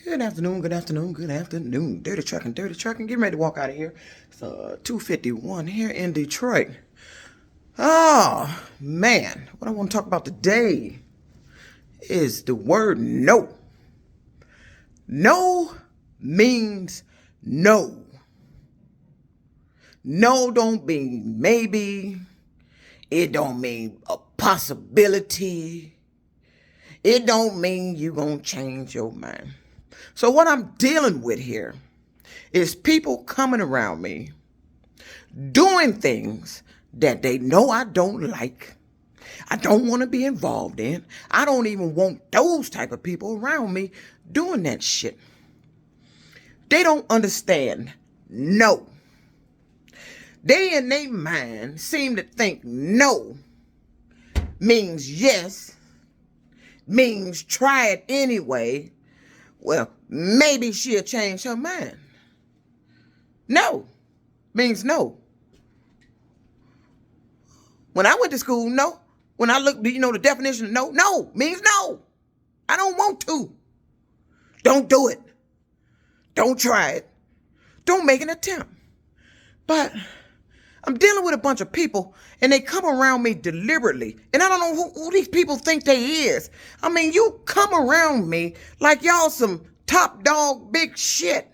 Good afternoon, good afternoon, good afternoon. Dirty trucking, getting ready to walk out of here. It's 2:51 here in Detroit. Oh, man, what I want to talk about today is the word no. No means no. No don't mean maybe. It don't mean a possibility. It don't mean you gonna change your mind. So what I'm dealing with here is people coming around me doing things that they know I don't like. I don't want to be involved in. I don't even want those type of people around me doing that shit. They don't understand no. They in their mind seem to think no means yes, means try it anyway. Well, maybe she'll change her mind. No means no. When I went to school, no. When I looked, the definition of no? No means no. I don't want to. Don't do it. Don't try it. Don't make an attempt. But I'm dealing with a bunch of people, and they come around me deliberately. And I don't know who these people think they is. I mean, you come around me like y'all some top dog big shit.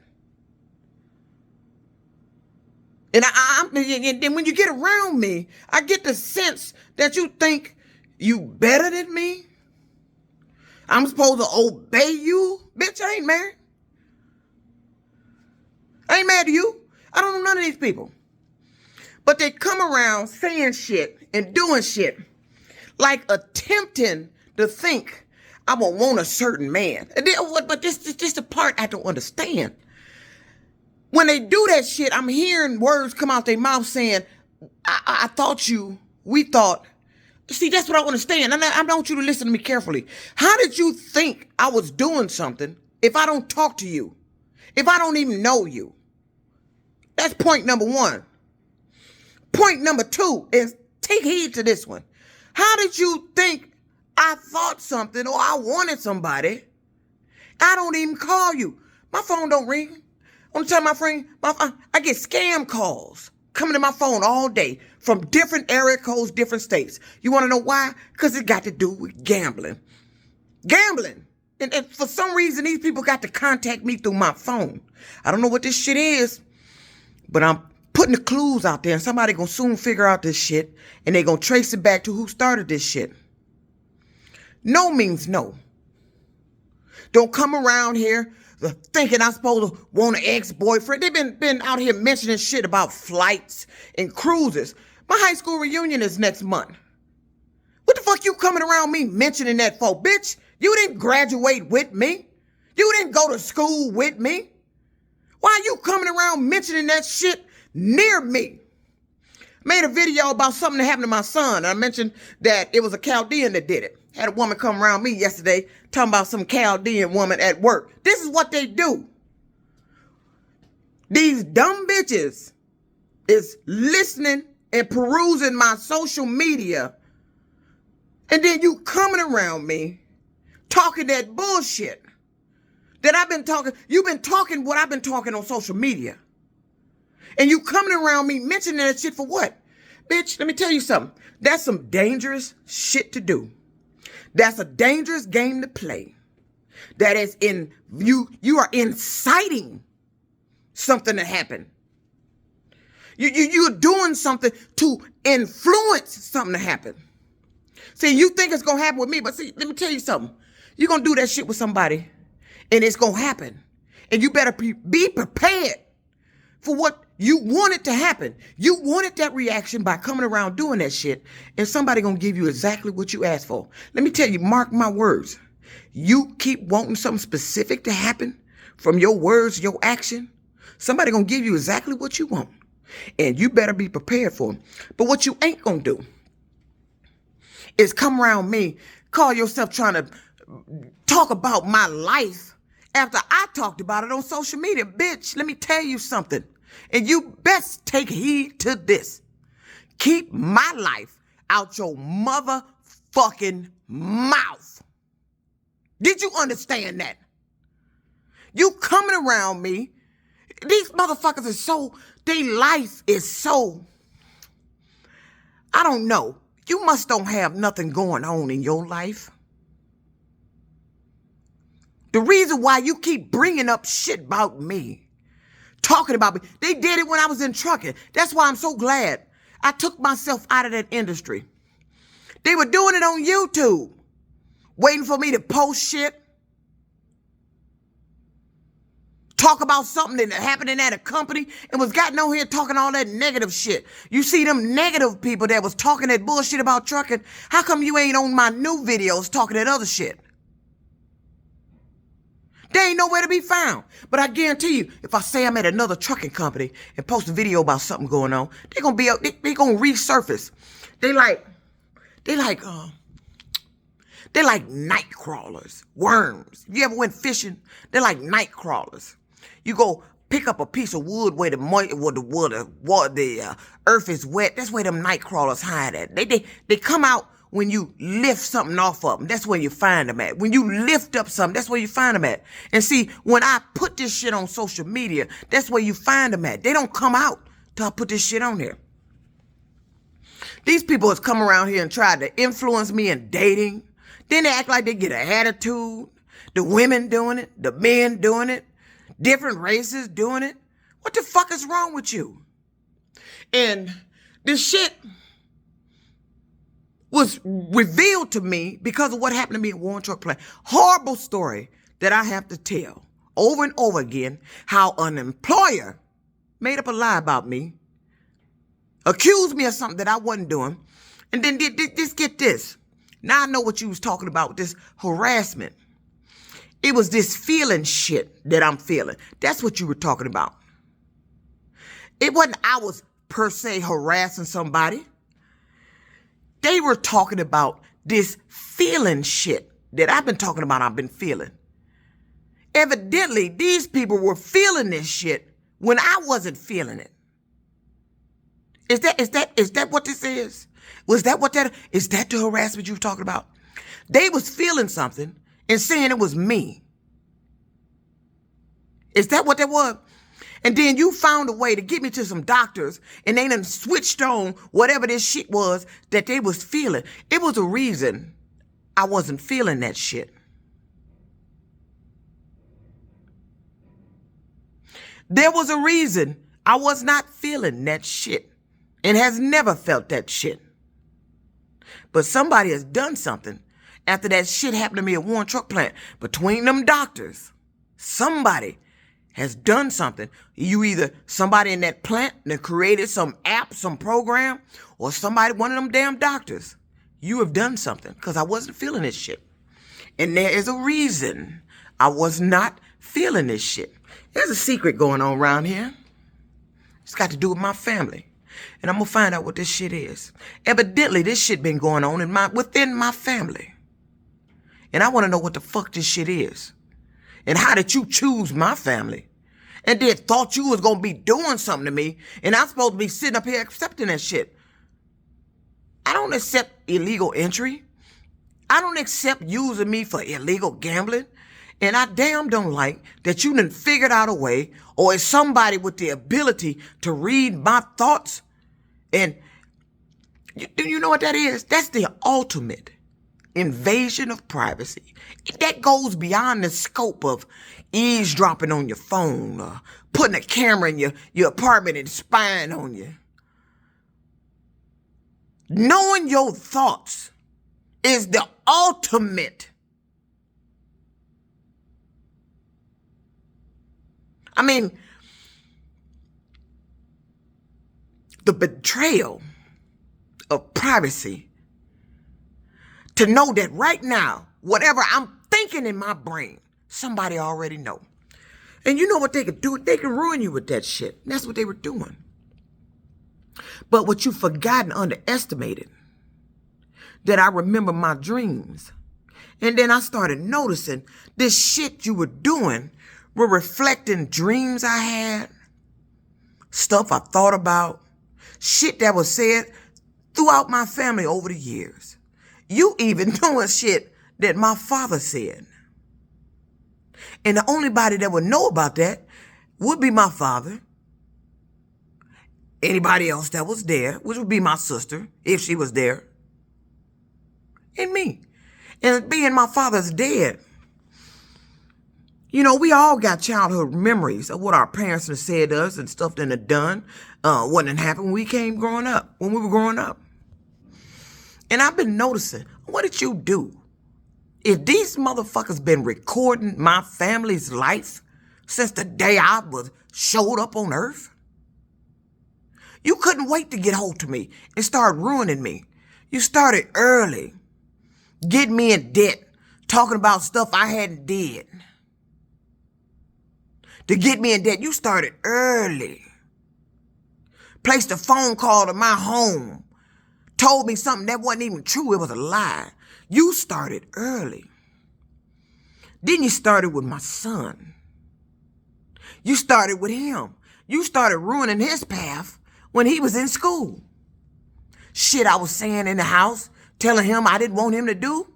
And and then when you get around me, I get the sense that you think you better than me. I'm supposed to obey you. Bitch, I ain't married. I ain't mad at you. I don't know none of these people. But they come around saying shit and doing shit, like attempting to think I will want a certain man. But this is the part I don't understand. When they do that shit, I'm hearing words come out their mouth saying, I thought we thought. See, that's what I understand. I want you to listen to me carefully. How did you think I was doing something if I don't talk to you? If I don't even know you? That's point number one. Point number two is take heed to this one. How did you think I thought something or I wanted somebody? I don't even call you. My phone don't ring. Only time I get scam calls coming to my phone all day from different area codes, different states. You want to know why? Because it got to do with gambling. Gambling. And for some reason, these people got to contact me through my phone. I don't know what this shit is, but I'm putting the clues out there, and somebody gonna soon figure out this shit, and they gonna trace it back to who started this shit. No means no. Don't come around here thinking I'm supposed to want an ex-boyfriend. They've been out here mentioning shit about flights and cruises. My high school reunion is next month. What the fuck you coming around me mentioning that for, bitch? You didn't graduate with me. You didn't go to school with me. Why are you coming around mentioning that shit near me? Made a video about something that happened to my son. I mentioned that it was a Chaldean that did it. Had a woman come around me yesterday talking about some Chaldean woman at work. This is what they do. These dumb bitches is listening and perusing my social media, and then you coming around me talking that bullshit that I've been talking. You've been talking what I've been talking on social media. And you coming around me mentioning that shit for what? Bitch, let me tell you something. That's some dangerous shit to do. That's a dangerous game to play. That is you are inciting something to happen. You're doing something to influence something to happen. See, you think it's going to happen with me, but see, let me tell you something. You're going to do that shit with somebody, and it's going to happen. And you better be prepared for what you wanted to happen. You wanted that reaction by coming around doing that shit, and somebody gonna give you exactly what you asked for. Let me tell you, mark my words. You keep wanting something specific to happen from your words, your action, somebody gonna give you exactly what you want, and you better be prepared for it. But what you ain't gonna do is come around me, call yourself trying to talk about my life after I talked about it on social media. Bitch, let me tell you something. And you best take heed to this. Keep my life out your motherfucking mouth. Did you understand that? You coming around me. These motherfuckers are so, their life is so, I don't know. You must don't have nothing going on in your life. The reason why you keep bringing up shit about me, talking about me, they did it when I was in trucking. That's why I'm so glad I took myself out of that industry. They were doing it on YouTube, waiting for me to post shit, talk about something that happened at a company, and was gotten on here talking all that negative shit. You see them negative people that was talking that bullshit about trucking, how come you ain't on my new videos talking that other shit? They ain't nowhere to be found. But I guarantee you, if I say I'm at another trucking company and post a video about something going on, they're gonna resurface. They like night crawlers, worms. You ever went fishing? They're like night crawlers. You go pick up a piece of wood where the earth is wet. That's where them night crawlers hide at. They come out when you lift something off of them. That's where you find them at. When you lift up something, that's where you find them at. And see, when I put this shit on social media, that's where you find them at. They don't come out till I put this shit on there. These people has come around here and tried to influence me in dating. Then they act like they get an attitude. The women doing it, the men doing it, different races doing it. What the fuck is wrong with you? And this shit was revealed to me because of what happened to me at Warren Truck Plant. Horrible story that I have to tell over and over again, how an employer made up a lie about me, accused me of something that I wasn't doing, and then just get this. Now I know what you was talking about with this harassment. It was this feeling shit that I'm feeling. That's what you were talking about. It wasn't I was per se harassing somebody. They were talking about this feeling shit that I've been talking about, I've been feeling. Evidently, these people were feeling this shit when I wasn't feeling it. Is that what this is? Is that the harassment you were talking about? They was feeling something and saying it was me. Is that what that was? And then you found a way to get me to some doctors, and they done switched on whatever this shit was that they was feeling. It was a reason I wasn't feeling that shit. There was a reason I was not feeling that shit and has never felt that shit. But somebody has done something after that shit happened to me at Warren Truck Plant. Between them doctors, somebody has done something. Somebody in that plant that created some app, some program, or one of them damn doctors. You have done something because I wasn't feeling this shit. And there is a reason I was not feeling this shit. There's a secret going on around here. It's got to do with my family. And I'm going to find out what this shit is. Evidently, this shit been going on within my family. And I want to know what the fuck this shit is. And how did you choose my family? And then thought you was going to be doing something to me, and I'm supposed to be sitting up here accepting that shit. I don't accept illegal entry. I don't accept using me for illegal gambling. And I damn don't like that you done figured out a way, or is somebody with the ability to read my thoughts. And you know what that is? That's the ultimate invasion of privacy. That goes beyond the scope of eavesdropping on your phone, or putting a camera in your apartment and spying on you. Knowing your thoughts is the ultimate. I mean, the betrayal of privacy. To know that right now, whatever I'm thinking in my brain, somebody already know. And you know what they could do? They can ruin you with that shit. And that's what they were doing. But what you forgot and underestimated, that I remember my dreams. And then I started noticing this shit you were doing were reflecting dreams I had, stuff I thought about, shit that was said throughout my family over the years. You even doing shit that my father said. And the only body that would know about that would be my father. Anybody else that was there, which would be my sister, if she was there. And me. And being my father's dead. You know, we all got childhood memories of what our parents have said to us and stuff that had done. What had happened when we were growing up. And I've been noticing, what did you do? If these motherfuckers been recording my family's life since the day I showed up on earth, you couldn't wait to get hold to me and start ruining me. You started early, getting me in debt, talking about stuff I hadn't did. To get me in debt, you started early. Placed a phone call to my home. Told me something that wasn't even true. It was a lie. You started early. Then you started with my son. You started with him. You started ruining his path when he was in school. Shit I was saying in the house, telling him I didn't want him to do.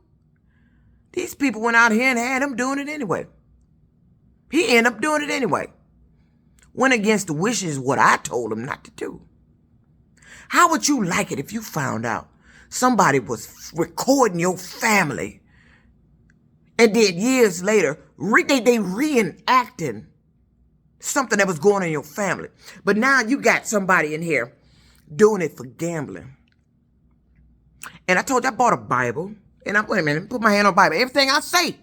These people went out here and had him doing it anyway. He ended up doing it anyway. Went against the wishes of what I told him not to do. How would you like it if you found out somebody was recording your family and then years later, they reenacting something that was going on in your family. But now you got somebody in here doing it for gambling. And I told you I bought a Bible. And wait a minute, put my hand on the Bible. Everything I say,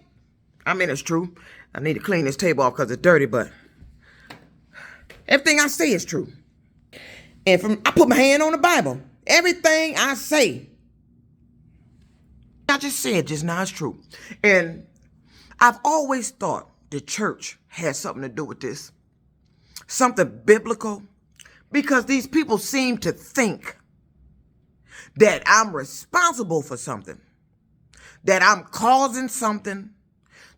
I mean, it's true. I need to clean this table off because it's dirty, but everything I say is true. And I put my hand on the Bible. Everything I say, I just said just now is true. And I've always thought the church had something to do with this. Something biblical. Because these people seem to think that I'm responsible for something. That I'm causing something.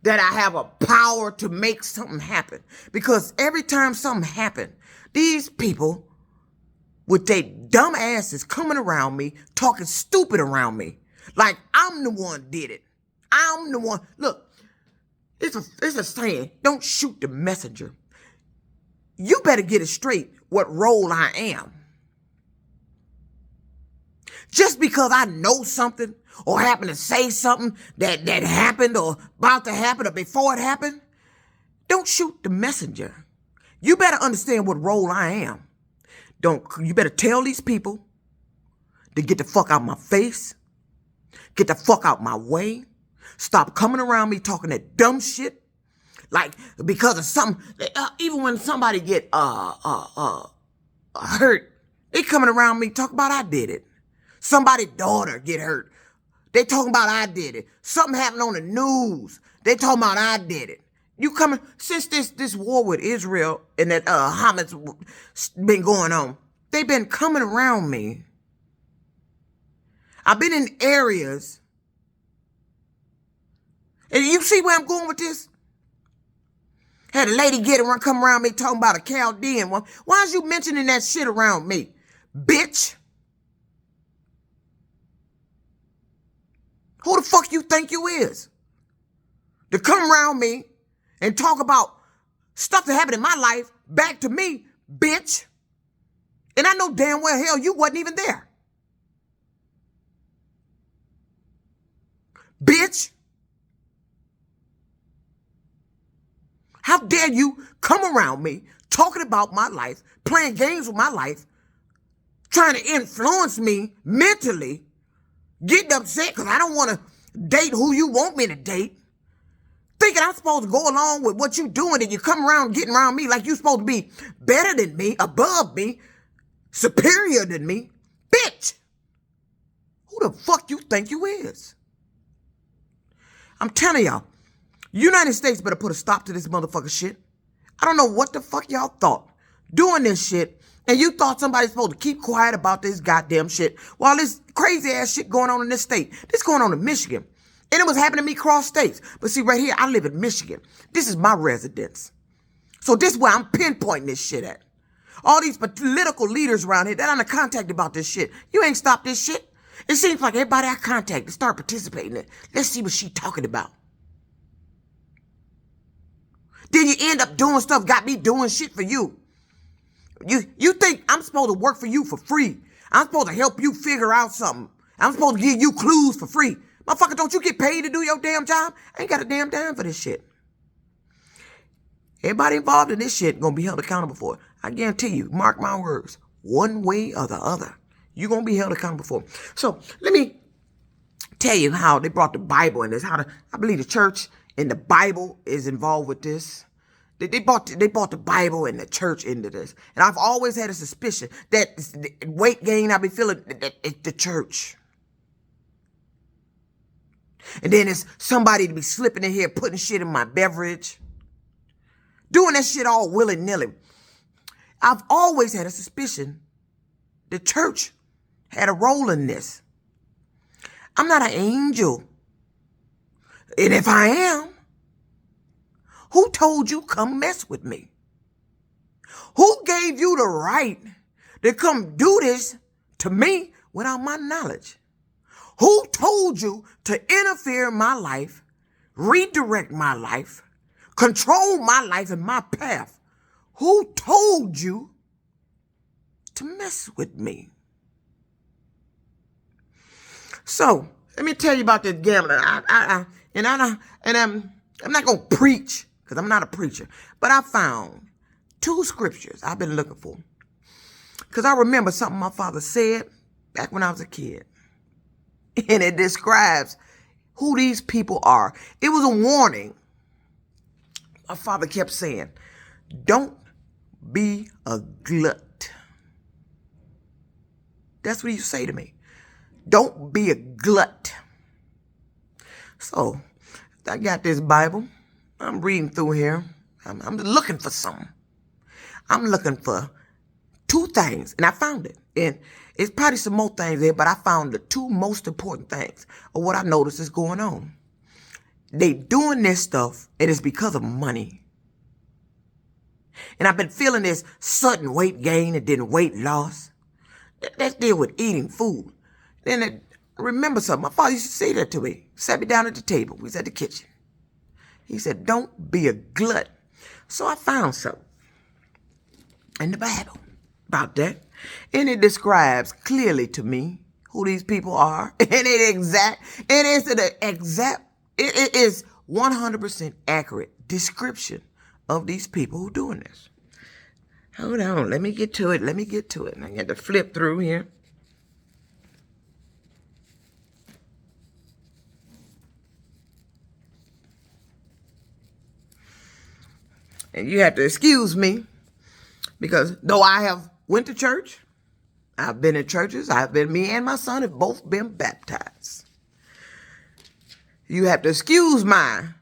That I have a power to make something happen. Because every time something happened, these people with their dumb asses coming around me, talking stupid around me. Like I'm the one did it. I'm the one. Look, it's a saying, don't shoot the messenger. You better get it straight what role I am. Just because I know something or happen to say something that happened or about to happen or before it happened, don't shoot the messenger. You better understand what role I am. You better tell these people to get the fuck out my face, get the fuck out my way, stop coming around me talking that dumb shit, like because of something. Even when somebody get hurt, they coming around me talking about I did it. Somebody's daughter get hurt, they talking about I did it. Something happened on the news, they talking about I did it. You coming, since this war with Israel and that Hamas been going on, they've been coming around me. I've been in areas, and you see where I'm going with this? Had a lady come around me talking about a Chaldean one. Why is you mentioning that shit around me, bitch? Who the fuck you think you is? To come around me and talk about stuff that happened in my life back to me, bitch. And I know damn well hell you wasn't even there. Bitch. How dare you come around me talking about my life, playing games with my life, trying to influence me mentally, getting upset because I don't want to date who you want me to date. Thinking I'm supposed to go along with what you doing and you come around getting around me like you supposed to be better than me, above me, superior than me. Bitch! Who the fuck you think you is? I'm telling y'all, United States better put a stop to this motherfucker shit. I don't know what the fuck y'all thought doing this shit, and you thought somebody's supposed to keep quiet about this goddamn shit while this crazy ass shit going on in this state. This going on in Michigan. And it was happening to me cross states. But see, right here, I live in Michigan. This is my residence. So this is where I'm pinpointing this shit at. All these political leaders around here, they're under contact about this shit. You ain't stopped this shit. It seems like everybody I contacted start participating in it. Let's see what she talking about. end up doing stuff, got me doing shit for you. You think I'm supposed to work for you for free? I'm supposed to help you figure out something. I'm supposed to give you clues for free. Motherfucker, don't you get paid to do your damn job? I ain't got a damn dime for this shit. Everybody involved in this shit gonna be held accountable for it. I guarantee you, mark my words, one way or the other, you're gonna be held accountable for it. So let me tell you how they brought the Bible in this. I believe the church and the Bible is involved with this. They brought the Bible and the church into this. And I've always had a suspicion that the weight gain I be feeling, that it's the church. And then it's somebody to be slipping in here, putting shit in my beverage. Doing that shit all willy-nilly. I've always had a suspicion the church had a role in this. I'm not an angel. And if I am, who told you come mess with me? Who gave you the right to come do this to me without my knowledge? Who told you to interfere in my life, redirect my life, control my life and my path? Who told you to mess with me? So let me tell you about this gambling. I'm not gonna preach because I'm not a preacher, but I found 2 scriptures I've been looking for because I remember something my father said back when I was a kid, and it describes who these people are. It was a warning. My father kept saying, "Don't be a glut." That's what he used to say to me. Don't be a glut. So I got this Bible. I'm reading through here. I'm looking for something. I'm looking for 2 things, and I found it. And it's probably some more things there, but I found the 2 most important things of what I noticed is going on. They doing this stuff, and it's because of money. And I've been feeling this sudden weight gain and then weight loss. Let's deal with eating food. Then I remember something. My father used to say that to me. Sat me down at the table. We was at the kitchen. He said, "Don't be a glut." So I found something in the Bible about that. And it describes clearly to me who these people are. And it is 100% accurate description of these people who are doing this. Hold on. Let me get to it. I got to flip through here. And you have to excuse me because though I have went to church, I've been in churches, me and my son have both been baptized. You have to excuse my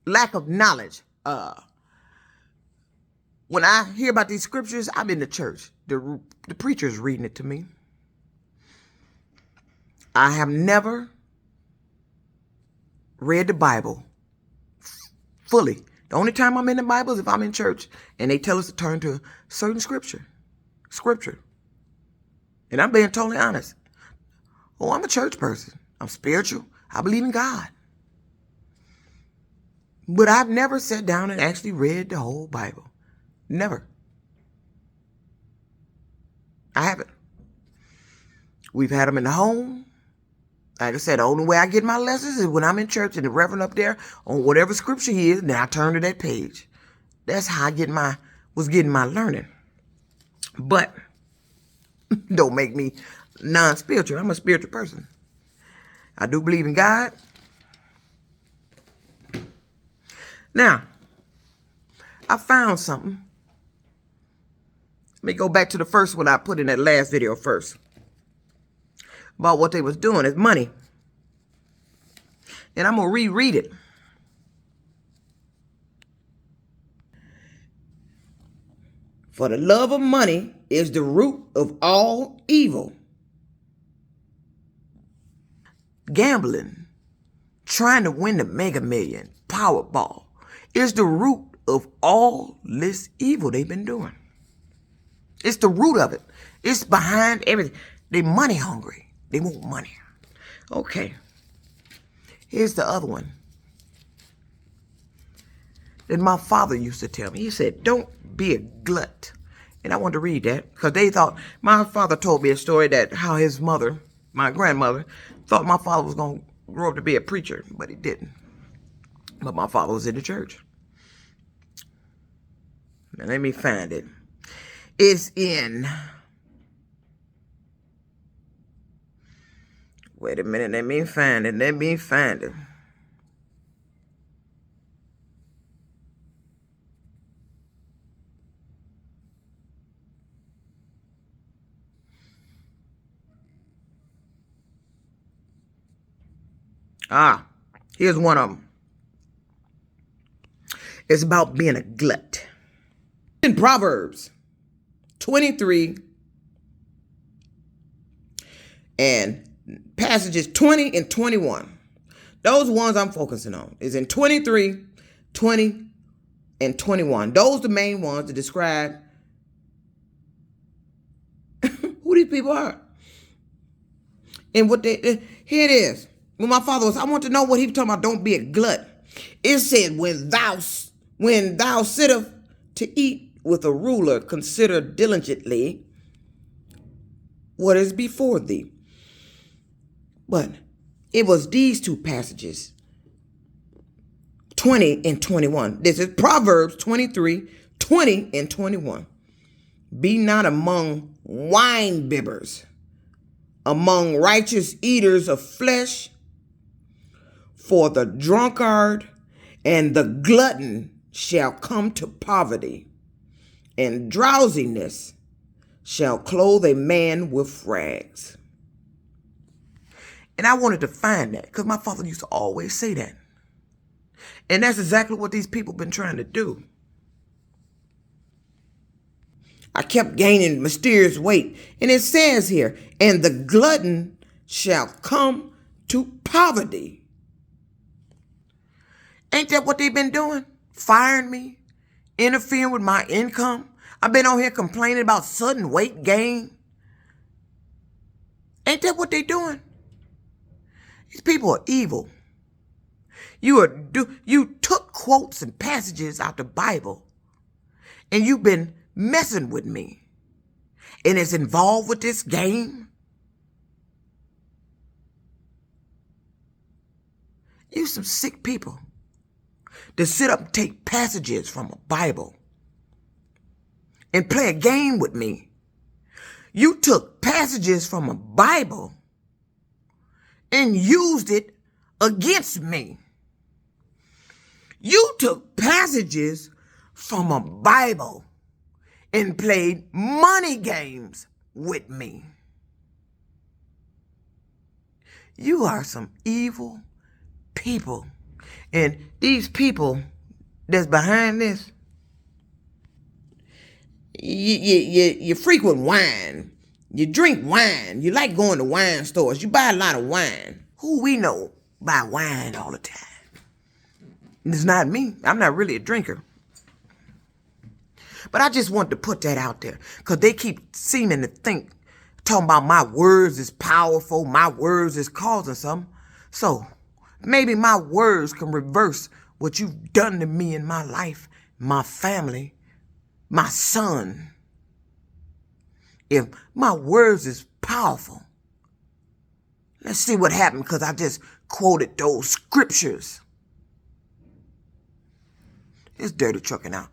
lack of knowledge. When I hear about these scriptures, I'm in the church. The preacher's reading it to me. I have never read the Bible fully. The only time I'm in the Bible is if I'm in church and they tell us to turn to a certain scripture. And I'm being totally honest. Oh, I'm a church person. I'm spiritual. I believe in God. But I've never sat down and actually read the whole Bible. Never. I haven't. We've had them in the home. Like I said, the only way I get my lessons is when I'm in church and the reverend up there on whatever scripture he is, and then I turn to that page. That's how I was getting my learning. But don't make me non-spiritual. I'm a spiritual person. I do believe in God. Now, I found something. Let me go back to the first one I put in that last video first. About what they was doing is money. And I'm going to reread it. For the love of money is the root of all evil. Gambling, trying to win the Mega Million, Powerball, is the root of all this evil they've been doing. It's the root of it. It's behind everything. They money hungry. They want money. Okay. Here's the other one. that my father used to tell me. He said, don't be a glut. And I wanted to read that because they thought, my father told me a story that how his mother, my grandmother, thought my father was going to grow up to be a preacher, but he didn't. But my father was in the church. Now let me find it. It's in, wait a minute, let me find it. Here's one of them. It's about being a glut. In Proverbs 23 and passages 20 and 21. Those ones I'm focusing on is in 23, 20, and 21. Those are the main ones to describe who these people are. And what they, here it is. When my father was, I want to know what he was talking about, don't be a glut. It said, when thou sittest to eat with a ruler, consider diligently what is before thee. But it was these two passages, 20 and 21. This is Proverbs 23, 20 and 21. Be not among wine bibbers, among righteous eaters of flesh, for the drunkard and the glutton shall come to poverty, and drowsiness shall clothe a man with rags. And I wanted to find that because my father used to always say that. And that's exactly what these people been trying to do. I kept gaining mysterious weight. And it says here, and the glutton shall come to poverty. Ain't that what they've been doing? Firing me, interfering with my income. I've been on here complaining about sudden weight gain. Ain't that what they doing? These people are evil. You took quotes and passages out the Bible, and you've been messing with me, and it's involved with this game. You some sick people to sit up and take passages from a Bible and play a game with me. You took passages from a Bible and used it against me. You took passages from a Bible and played money games with me. You are some evil people. And these people that's behind this, you frequent wine. You drink wine. You like going to wine stores. You buy a lot of wine. Who we know buy wine all the time? It's not me. I'm not really a drinker. But I just wanted to put that out there because they keep seeming to think, talking about my words is powerful, my words is causing something. So maybe my words can reverse what you've done to me in my life, my family, my son. If my words is powerful, let's see what happened because I just quoted those scriptures. It's dirty trucking out.